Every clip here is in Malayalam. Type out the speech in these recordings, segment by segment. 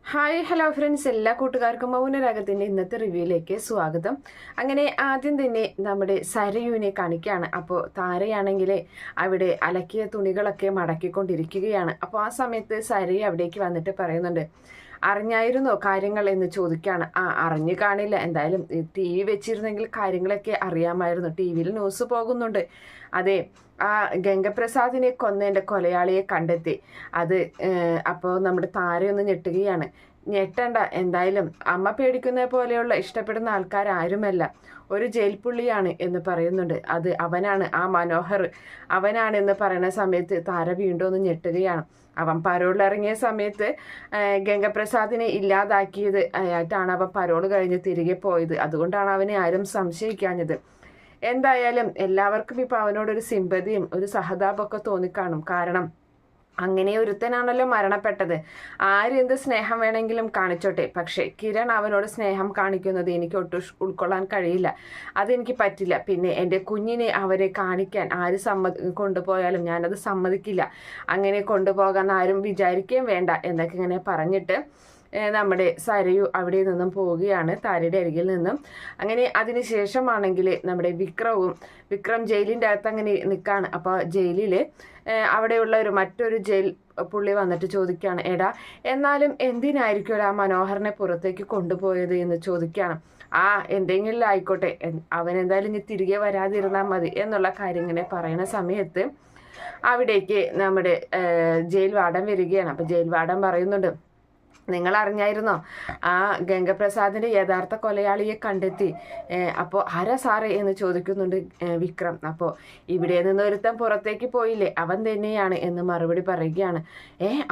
ഹായ് ഹലോ ഫ്രണ്ട്സ്, എല്ലാ കൂട്ടുകാർക്കും മൗനരാഗത്തിന്റെ ഇന്നത്തെ റിവ്യൂയിലേക്ക് സ്വാഗതം. അങ്ങനെ ആദ്യം തന്നെ നമ്മുടെ സരയുവിനെ കാണിക്കുകയാണ്. അപ്പോൾ താരയാണെങ്കിൽ അവിടെ അലക്കിയ തുണികളൊക്കെ മടക്കിക്കൊണ്ടിരിക്കുകയാണ്. അപ്പോൾ ആ സമയത്ത് സരയു അവിടേക്ക് വന്നിട്ട് പറയുന്നുണ്ട്, അറിഞ്ഞായിരുന്നോ കാര്യങ്ങൾ എന്ന് ചോദിക്കുകയാണ്. അറിഞ്ഞു കാണില്ല, എന്തായാലും ടി വി വെച്ചിരുന്നെങ്കിൽ കാര്യങ്ങളൊക്കെ അറിയാമായിരുന്നു. ടി വിയിൽ ന്യൂസ് പോകുന്നുണ്ട്. അതെ, ആ ഗംഗപ്രസാദിനെ കൊന്നതിൻ്റെ കൊലയാളിയെ കണ്ടെത്തി. അത് അപ്പോൾ നമ്മുടെ താരയൊന്ന് ഞെട്ടുകയാണ്. ഞെട്ടണ്ട, എന്തായാലും അമ്മ പേടിക്കുന്ന പോലെയുള്ള ഇഷ്ടപ്പെടുന്ന ആൾക്കാരാരുമല്ല, ഒരു ജയിൽ പുള്ളിയാണ് എന്ന് പറയുന്നുണ്ട്. അത് അവനാണ്, ആ മനോഹർ അവനാണെന്ന് പറയുന്ന സമയത്ത് താര വീണ്ടും ഒന്ന് ഞെട്ടുകയാണ്. അവൻ പരോളിറങ്ങിയ സമയത്ത് ഗംഗപ്രസാദിനെ ഇല്ലാതാക്കിയത് ആയിട്ടാണ് അവൻ പരോൾ കഴിഞ്ഞ് തിരികെ പോയത്. അതുകൊണ്ടാണ് അവനെ ആരും സംശയിക്കാഞ്ഞത്. എന്തായാലും എല്ലാവർക്കും ഇപ്പം അവനോടൊരു സിമ്പതിയും ഒരു സഹതാപമൊക്കെ തോന്നിക്കാണും. കാരണം അങ്ങനെ ഒരുത്തനാണല്ലോ മരണപ്പെട്ടത്. ആരെന്ത് സ്നേഹം വേണമെങ്കിലും കാണിച്ചോട്ടെ, പക്ഷേ കിരൺ അവനോട് സ്നേഹം കാണിക്കുന്നത് എനിക്ക് ഒട്ടും ഉൾക്കൊള്ളാൻ കഴിയില്ല. അതെനിക്ക് പറ്റില്ല. പിന്നെ എൻ്റെ കുഞ്ഞിനെ അവരെ കാണിക്കാൻ ആര് കൊണ്ടുപോയാലും ഞാനത് സമ്മതിക്കില്ല. അങ്ങനെ കൊണ്ടുപോകാൻ ആരും വിചാരിക്കുകയും വേണ്ട എന്നൊക്കെ ഇങ്ങനെ പറഞ്ഞിട്ട് നമ്മുടെ സരയു അവിടെ നിന്നും പോവുകയാണ്, താരയുടെ അരികിൽ നിന്നും. അങ്ങനെ അതിനുശേഷമാണെങ്കിൽ നമ്മുടെ വിക്രം ജയിലിൻ്റെ അകത്ത് അങ്ങനെ നിൽക്കുകയാണ്. അപ്പോൾ ജയിലിൽ അവിടെയുള്ള മറ്റൊരു ജയിൽ പുള്ളി വന്നിട്ട് ചോദിക്കുകയാണ്, എടാ എന്നാലും എന്തിനായിരിക്കും ആ മനോഹരനെ പുറത്തേക്ക് കൊണ്ടുപോയത് എന്ന് ചോദിക്കുകയാണ്. എന്തെങ്കിലും ആയിക്കോട്ടെ, അവൻ എന്തായാലും ഇനി തിരികെ വരാതിരുന്നാൽ മതി എന്നുള്ള കാര്യം ഇങ്ങനെ പറയുന്ന സമയത്ത് അവിടേക്ക് നമ്മുടെ ജയിൽ വാർഡൻ വരികയാണ്. അപ്പോൾ ജയിൽ വാർഡൻ പറയുന്നുണ്ട്, നിങ്ങൾ അറിഞ്ഞായിരുന്നോ ആ ഗംഗപ്രസാദിന്റെ യഥാർത്ഥ കൊലയാളിയെ കണ്ടെത്തി? അപ്പോൾ ആരാ സാറേ എന്ന് ചോദിക്കുന്നുണ്ട് വിക്രം. അപ്പോൾ ഇവിടെ നിന്ന് ഒരുത്തൻ പുറത്തേക്ക് പോയില്ലേ, അവൻ തന്നെയാണ് എന്ന് മറുപടി പറയുകയാണ്.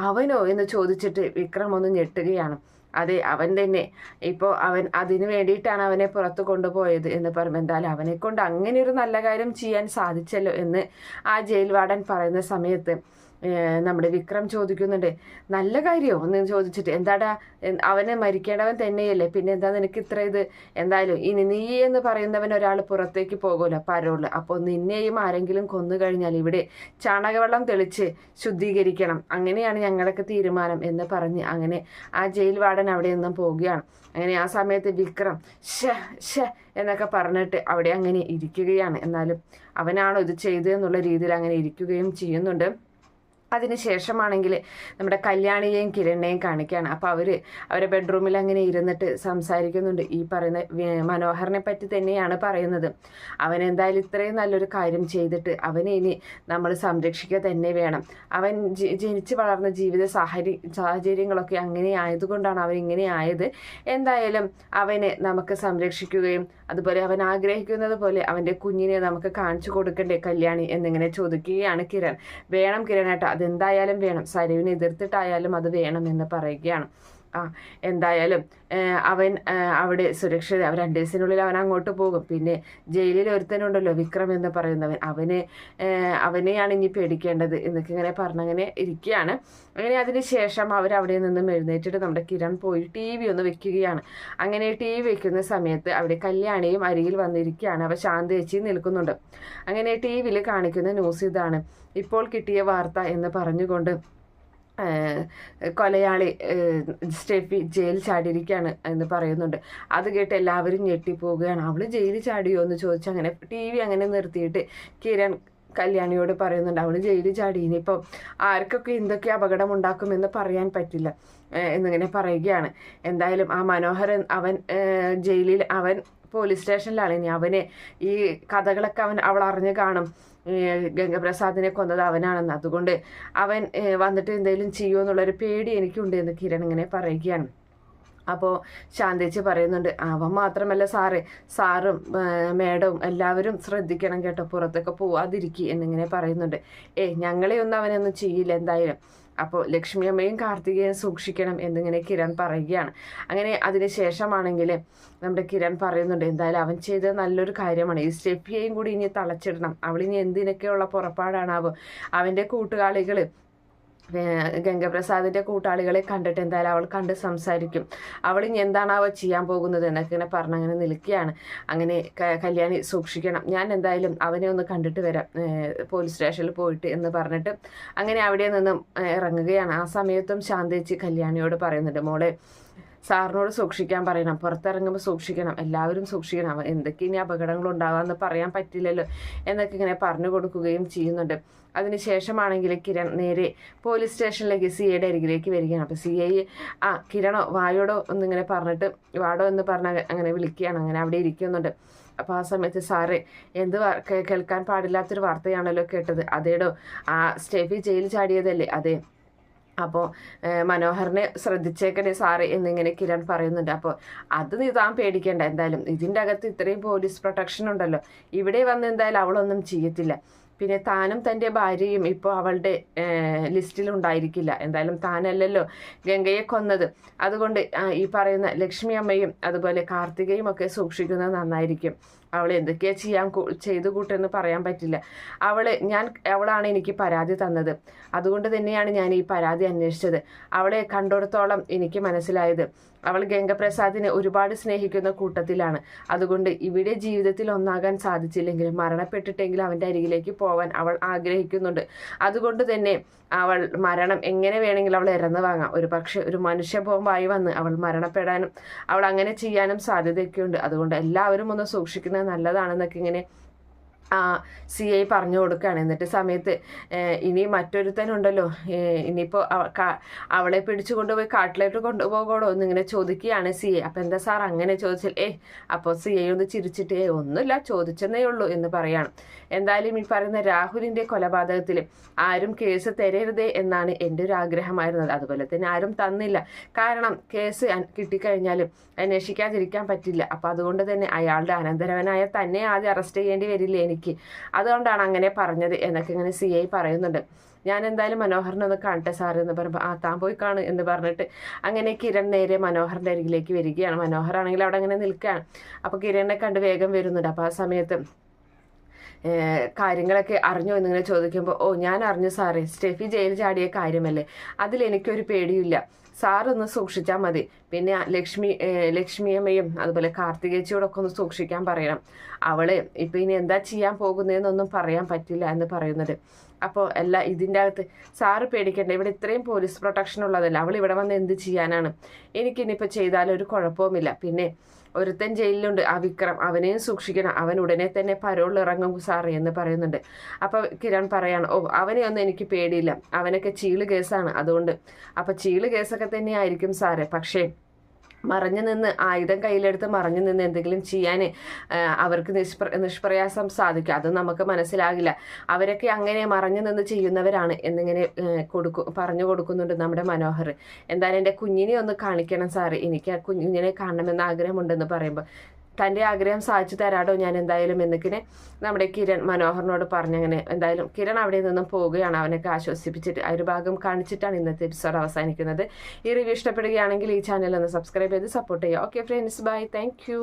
അവനോ എന്ന് ചോദിച്ചിട്ട് വിക്രം ഒന്ന് ഞെട്ടുകയാണ്. അതെ, അവൻ തന്നെ. ഇപ്പോൾ അവൻ അതിനു വേണ്ടിയിട്ടാണ് അവനെ പുറത്ത് കൊണ്ടുപോയത് എന്ന് പറയുമ്പോൾ, എന്തായാലും അവനെ കൊണ്ട് അങ്ങനെ ഒരു നല്ല കാര്യം ചെയ്യാൻ സാധിച്ചല്ലോ എന്ന് ആ ജയിൽ വാർഡൻ പറയുന്ന സമയത്ത് നമ്മുടെ വിക്രം ചോദിക്കുന്നുണ്ട്, നല്ല കാര്യമോ എന്ന് ചോദിച്ചിട്ട്, എന്താടാ അവനെ മരിക്കേണ്ടവൻ തന്നെയല്ലേ, പിന്നെ എന്താ നിനക്ക് ഇത്ര ഇത്? എന്തായാലും ഇനി നീ എന്ന് പറയുന്നവൻ ഒരാൾ പുറത്തേക്ക് പോകുമല്ലോ പരോള്, അപ്പോൾ നിന്നെയും ആരെങ്കിലും കൊന്നു കഴിഞ്ഞാൽ ഇവിടെ ചാണകവെള്ളം തെളിച്ച് ശുദ്ധീകരിക്കണം, അങ്ങനെയാണ് ഞങ്ങളൊക്കെ തീരുമാനം എന്ന് പറഞ്ഞ് അങ്ങനെ ആ ജയിൽ വാർഡൻ അവിടെ നിന്നും പോവുകയാണ്. അങ്ങനെ ആ സമയത്ത് വിക്രം എന്നൊക്കെ പറഞ്ഞിട്ട് അവിടെ അങ്ങനെ ഇരിക്കുകയാണ്. എന്നാലും അവനാണോ ഇത് ചെയ്തതെന്നുള്ള രീതിയിൽ അങ്ങനെ ഇരിക്കുകയും ചെയ്യുന്നുണ്ട്. അതിനുശേഷമാണെങ്കിൽ നമ്മുടെ കല്യാണിയെയും കിരണിനെയും കാണിക്കുകയാണ്. അപ്പോൾ അവരെ ബെഡ്റൂമിൽ അങ്ങനെ ഇരുന്നിട്ട് സംസാരിക്കുന്നുണ്ട്. ഈ പറയുന്ന മനോഹറിനെ പറ്റി തന്നെയാണ് പറയുന്നത്. അവൻ എന്തായാലും ഇത്രയും നല്ലൊരു കാര്യം ചെയ്തിട്ട് അവനെ ഇനി നമ്മൾ സംരക്ഷിക്കുക തന്നെ വേണം. അവൻ ജനിച്ച് വളർന്ന ജീവിത സാഹചര്യങ്ങളൊക്കെ അങ്ങനെ ആയതുകൊണ്ടാണ് അവൻ ഇങ്ങനെ ആയത്. എന്തായാലും അവനെ നമുക്ക് സംരക്ഷിക്കുകയും അതുപോലെ അവൻ ആഗ്രഹിക്കുന്നത് പോലെ അവൻ്റെ കുഞ്ഞിനെ നമുക്ക് കാണിച്ചു കൊടുക്കണ്ടേ കല്യാണി എന്നിങ്ങനെ ചോദിക്കുകയാണ് കിരൺ. വേണം കിരണേട്ടാ, അതെന്തായാലും വേണം, സരുവിനെ എതിർത്തിട്ടായാലും അത് വേണം എന്ന് പറയുകയാണ്. എന്തായാലും അവൻ അവിടെ സുരക്ഷിത, അവൻ 2 ദിവസത്തിനുള്ളിൽ അവൻ അങ്ങോട്ട് പോകും. പിന്നെ ജയിലിൽ ഒരുത്തനുണ്ടല്ലോ വിക്രം എന്ന് പറയുന്നവൻ, അവനെയാണ് ഇനി പേടിക്കേണ്ടത് എന്നൊക്കെ ഇങ്ങനെ പറഞ്ഞങ്ങനെ ഇരിക്കുകയാണ്. അങ്ങനെ അതിന് ശേഷം അവരവിടെ നിന്നും എഴുന്നേറ്റിട്ട് നമ്മുടെ കിരൺ പോയി TV ഒന്ന് വെക്കുകയാണ്. അങ്ങനെ TV വെക്കുന്ന സമയത്ത് അവിടെ കല്യാണിയും അരികിൽ വന്നിരിക്കുകയാണ്. അവ ശാന്തേച്ചി നിൽക്കുന്നുണ്ട്. അങ്ങനെ TV കാണിക്കുന്ന ന്യൂസ് ഇതാണ്, ഇപ്പോൾ കിട്ടിയ വാർത്ത എന്ന് പറഞ്ഞുകൊണ്ട് കൊലയാളി സ്റ്റെഫി ജയിൽ ചാടിയിരിക്കുകയാണ് എന്ന് പറയുന്നുണ്ട്. അത് കേട്ട് എല്ലാവരും ഞെട്ടിപ്പോവുകയാണ്. അവൾ ജയിൽ ചാടിയോ എന്ന് ചോദിച്ച് അങ്ങനെ TV അങ്ങനെ നിർത്തിയിട്ട് കിരൺ കല്യാണിയോട് പറയുന്നുണ്ട്, അവൾ ജയിലിൽ ചാടി, ഇനിയിപ്പോൾ ആർക്കൊക്കെ എന്തൊക്കെ അപകടം ഉണ്ടാക്കുമെന്ന് പറയാൻ പറ്റില്ല എന്നിങ്ങനെ പറയുകയാണ്. എന്തായാലും ആ മനോഹരൻ അവൻ പോലീസ് സ്റ്റേഷനിലാണ്. ഇനി അവനെ ഈ കഥകളൊക്കെ അവൾ അറിഞ്ഞു കാണും, ഗംഗപ്രസാദിനെ കൊന്നത് അവനാണെന്ന്. അതുകൊണ്ട് അവൻ വന്നിട്ട് എന്തെങ്കിലും ചെയ്യുമോ എന്നുള്ളൊരു പേടി എനിക്കുണ്ട് എന്ന് കിരൺ ഇങ്ങനെ പറയുകയാണ്. അപ്പോൾ ശാന്തേച്ചി പറയുന്നുണ്ട്, അവൻ മാത്രമല്ല സാറും മേഡവും എല്ലാവരും ശ്രദ്ധിക്കണം കേട്ടോ, പുറത്തൊക്കെ പോവാതിരിക്കുക എന്നിങ്ങനെ പറയുന്നുണ്ട്. ഞങ്ങളെയൊന്നും അവനൊന്നും ചെയ്യില്ല എന്തായാലും. അപ്പോൾ ലക്ഷ്മി അമ്മയും കാർത്തികയും സൂക്ഷിക്കണം എന്നിങ്ങനെ കിരൺ പറയുകയാണ്. അങ്ങനെ അതിന് ശേഷമാണെങ്കിൽ നമ്മുടെ കിരൺ പറയുന്നുണ്ട്, എന്തായാലും അവൻ ചെയ്തത് നല്ലൊരു കാര്യമാണ്, ഈ സ്റ്റെഫിയെയും കൂടി ഇനി തളച്ചിടണം, അവളിനി എന്തിനൊക്കെയുള്ള പുറപ്പാടാണാവും, അവൻ്റെ കൂട്ടുകാളികൾ ഗംഗപ്രസാദിൻ്റെ കൂട്ടാളികളെ കണ്ടിട്ട് എന്തായാലും അവൾ കണ്ട് സംസാരിക്കും. അവൾ ഇനി എന്താണാവോ ചെയ്യാൻ പോകുന്നത് എന്നൊക്കെ ഇങ്ങനെ പറഞ്ഞ് അങ്ങനെ നിൽക്കുകയാണ്. അങ്ങനെ കല്യാണി സൂക്ഷിക്കണം, ഞാൻ എന്തായാലും അവനെ ഒന്ന് കണ്ടിട്ട് വരാം പോലീസ് സ്റ്റേഷനിൽ പോയിട്ട് എന്ന് പറഞ്ഞിട്ട് അങ്ങനെ അവിടെ നിന്നും ഇറങ്ങുകയാണ്. ആ സമയത്തും ശാന്തേച്ചി കല്യാണിയോട് പറയുന്നുണ്ട്, മോളെ സാറിനോട് സൂക്ഷിക്കാൻ പറയണം, പുറത്തിറങ്ങുമ്പോൾ സൂക്ഷിക്കണം, എല്ലാവരും സൂക്ഷിക്കണം, എന്തൊക്കെ ഇനി അപകടങ്ങൾ ഉണ്ടാവാമെന്ന് പറയാൻ പറ്റില്ലല്ലോ എന്നൊക്കെ ഇങ്ങനെ പറഞ്ഞു കൊടുക്കുകയും ചെയ്യുന്നുണ്ട്. അതിനുശേഷമാണെങ്കിൽ കിരൺ നേരെ പോലീസ് സ്റ്റേഷനിലേക്ക് CIയുടെ അരികിലേക്ക് വരികയാണ്. അപ്പോൾ CI കിരണോ വായോടോ ഒന്നിങ്ങനെ പറഞ്ഞിട്ട് വാടോ എന്ന് പറഞ്ഞ് അങ്ങനെ വിളിക്കുകയാണ്. അങ്ങനെ അവിടെ ഇരിക്കുന്നുണ്ട്. അപ്പോൾ ആ സമയത്ത് സാറേ എന്ത് കേൾക്കാൻ പാടില്ലാത്തൊരു വാർത്തയാണല്ലോ കേട്ടത്. അതേടോ സ്റ്റെഫി ജയിൽ ചാടിയതല്ലേ? അതെ. അപ്പോൾ മനോഹറിനെ ശ്രദ്ധിച്ചേക്കണേ സാറ് എന്നിങ്ങനെ കിരൺ പറയുന്നുണ്ട്. അപ്പോൾ അത് നീ താൻ പേടിക്കേണ്ട, എന്തായാലും ഇതിൻ്റെ അകത്ത് ഇത്രയും പോലീസ് പ്രൊട്ടക്ഷൻ ഉണ്ടല്ലോ, ഇവിടെ വന്ന് എന്തായാലും അവളൊന്നും ചെയ്യത്തില്ല. പിന്നെ താനും തൻ്റെ ഭാര്യയും ഇപ്പോൾ അവളുടെ ലിസ്റ്റിലുണ്ടായിരിക്കില്ല, എന്തായാലും താനല്ലല്ലോ ഗംഗയെ കൊന്നത്. അതുകൊണ്ട് ഈ പറയുന്ന ലക്ഷ്മി അമ്മയും അതുപോലെ കാർത്തികയും ഒക്കെ സൂക്ഷിക്കുന്നത് നന്നായിരിക്കും. അവൾ എന്തൊക്കെയാണ് ചെയ്തു കൂട്ടെന്ന് പറയാൻ പറ്റില്ല. അവളാണ് എനിക്ക് പരാതി തന്നത്, അതുകൊണ്ട് തന്നെയാണ് ഞാൻ ഈ പരാതി അന്വേഷിച്ചത്. അവളെ കണ്ടിടത്തോളം എനിക്ക് മനസ്സിലായത് അവൾ ഗംഗപ്രസാദിനെ ഒരുപാട് സ്നേഹിക്കുന്ന കൂട്ടത്തിലാണ്. അതുകൊണ്ട് ഇവിടെ ജീവിതത്തിൽ ഒന്നാകാൻ സാധിച്ചില്ലെങ്കിലും മരണപ്പെട്ടിട്ടെങ്കിലും അവൻ്റെ അരികിലേക്ക് പോവാൻ അവൾ ആഗ്രഹിക്കുന്നുണ്ട്. അതുകൊണ്ട് തന്നെ അവൾ മരണം എങ്ങനെ വേണമെങ്കിലും അവൾ ഇറന്നു വാങ്ങാം. ഒരു പക്ഷേ ഒരു മനുഷ്യ ബോംബായി വന്ന് അവൾ മരണപ്പെടാനും അവൾ അങ്ങനെ ചെയ്യാനും സാധ്യതയൊക്കെയുണ്ട്. അതുകൊണ്ട് എല്ലാവരും ഒന്ന് സൂക്ഷിക്കുന്നത് നല്ലതാണെന്നൊക്കെ ഇങ്ങനെ CI പറഞ്ഞു കൊടുക്കുകയാണ്. എന്നിട്ട് സമയത്ത് ഇനി മറ്റൊരുത്തനുണ്ടല്ലോ, ഇനിയിപ്പോൾ അവളെ പിടിച്ചു കൊണ്ടുപോയി കാട്ടിലേക്ക് കൊണ്ടുപോകണോ എന്നിങ്ങനെ ചോദിക്കുകയാണ് CI. അപ്പം എന്താ സാർ അങ്ങനെ ചോദിച്ചാൽ അപ്പോൾ CI ഒന്ന് ചിരിച്ചിട്ട് ഒന്നുമില്ല, ചോദിച്ചെന്നേ ഉള്ളൂ എന്ന് പറയാണ്. എന്തായാലും ഈ പറയുന്ന രാഹുലിൻ്റെ കൊലപാതകത്തിൽ ആരും കേസ് തരരുതേ എന്നാണ് എൻ്റെ ഒരു ആഗ്രഹമായിരുന്നത്. അതുപോലെ തന്നെ ആരും തന്നില്ല, കാരണം കേസ് കിട്ടിക്കഴിഞ്ഞാലും അന്വേഷിക്കാതിരിക്കാൻ പറ്റില്ല. അപ്പം അതുകൊണ്ട് തന്നെ അയാളുടെ അനന്തരവനായ തന്നെ ആദ്യം അറസ്റ്റ് ചെയ്യേണ്ടി വരില്ലേ എനിക്ക്, അതുകൊണ്ടാണ് അങ്ങനെ പറഞ്ഞത് എന്നൊക്കെ ഇങ്ങനെ CI പറയുന്നുണ്ട്. ഞാൻ എന്തായാലും മനോഹറിനെ ഒന്ന് കാണട്ടെ സാർ എന്ന് പറയുമ്പോൾ താൻ പോയി കാണു എന്ന് പറഞ്ഞിട്ട് അങ്ങനെ കിരൺ നേരെ മനോഹറിൻ്റെ അരികിലേക്ക് വരികയാണ്. മനോഹറാണെങ്കിൽ അവിടെ അങ്ങനെ നിൽക്കുകയാണ്. അപ്പോൾ കിരണിനെ കണ്ട് വേഗം വരുന്നുണ്ട്. അപ്പോൾ ആ സമയത്ത് കാര്യങ്ങളൊക്കെ അറിഞ്ഞോ എന്നിങ്ങനെ ചോദിക്കുമ്പോൾ ഞാൻ അറിഞ്ഞു സാറേ, സ്റ്റെഫി ജയിൽ ചാടിയ കാര്യമല്ലേ, അതിലെനിക്കൊരു പേടിയില്ല, സാറൊന്ന് സൂക്ഷിച്ചാൽ മതി. പിന്നെ ലക്ഷ്മിയമ്മയും അതുപോലെ കാർത്തികേച്ചിയോടൊക്കെ ഒന്ന് സൂക്ഷിക്കാൻ പറയണം. അവള് ഇപ്പം ഇനി എന്താ ചെയ്യാൻ പോകുന്നതെന്നൊന്നും പറയാൻ പറ്റില്ല എന്ന് പറയുന്നത്. അപ്പോൾ ഇതിൻ്റെ അകത്ത് സാറ് പേടിക്കണ്ട, ഇവിടെ ഇത്രയും പോലീസ് പ്രൊട്ടക്ഷൻ ഉള്ളതല്ല, അവൾ ഇവിടെ വന്ന് എന്ത് ചെയ്യാനാണ്, എനിക്കിനിപ്പോൾ ചെയ്താലൊരു കുഴപ്പവുമില്ല. പിന്നെ ഒരുത്തൻ ജയിലിലുണ്ട്, വിക്രം, അവനെയും സൂക്ഷിക്കണം, അവൻ ഉടനെ തന്നെ പരോളിൽ ഇറങ്ങും സാറേ എന്ന് പറയുന്നുണ്ട്. അപ്പോൾ കിരൺ പറയാണ്, അവനെ ഒന്നും എനിക്ക് പേടിയില്ല, അവനൊക്കെ ചീള് കേസാണ്, അതുകൊണ്ട് അപ്പോൾ ചീള് കേസൊക്കെ തന്നെ ആയിരിക്കും സാറേ, പക്ഷേ മറഞ്ഞു നിന്ന് ആയുധം കയ്യിലെടുത്ത് മറഞ്ഞു നിന്ന് എന്തെങ്കിലും ചെയ്യാൻ അവർക്ക് നിഷ്പ്രയാസം സാധിക്കും. അത് നമുക്ക് മനസ്സിലാകില്ല. അവരൊക്കെ അങ്ങനെ മറഞ്ഞു നിന്ന് ചെയ്യുന്നവരാണ് എന്നിങ്ങനെ പറഞ്ഞു കൊടുക്കുന്നുണ്ട് നമ്മുടെ മനോഹർ. എന്തായാലും എൻ്റെ കുഞ്ഞിനെ ഒന്ന് കാണിക്കണം സാറ്, എനിക്ക് ആ കുഞ്ഞിനെ കാണണമെന്ന് ആഗ്രഹമുണ്ടെന്ന് പറയുമ്പോൾ തൻ്റെ ആഗ്രഹം സാധിച്ചു തരാടോ ഞാൻ എന്തായാലും എന്നൊക്കെ നമ്മുടെ കിരൺ മനോഹറിനോട് പറഞ്ഞങ്ങനെ എന്തായാലും കിരൺ അവിടെ നിന്നും പോവുകയാണ്. അവനൊക്കെ ആശ്വസിപ്പിച്ചിട്ട് ആ ഒരു ഭാഗം കാണിച്ചിട്ടാണ് ഇന്നത്തെ എപ്പിസോഡ് അവസാനിക്കുന്നത്. ഈ റിവ്യൂ ഇഷ്ടപ്പെടുകയാണെങ്കിൽ ഈ ചാനൽ ഒന്ന് സബ്സ്ക്രൈബ് ചെയ്ത് സപ്പോർട്ട് ചെയ്യുക. Okay friends, bye, thank U.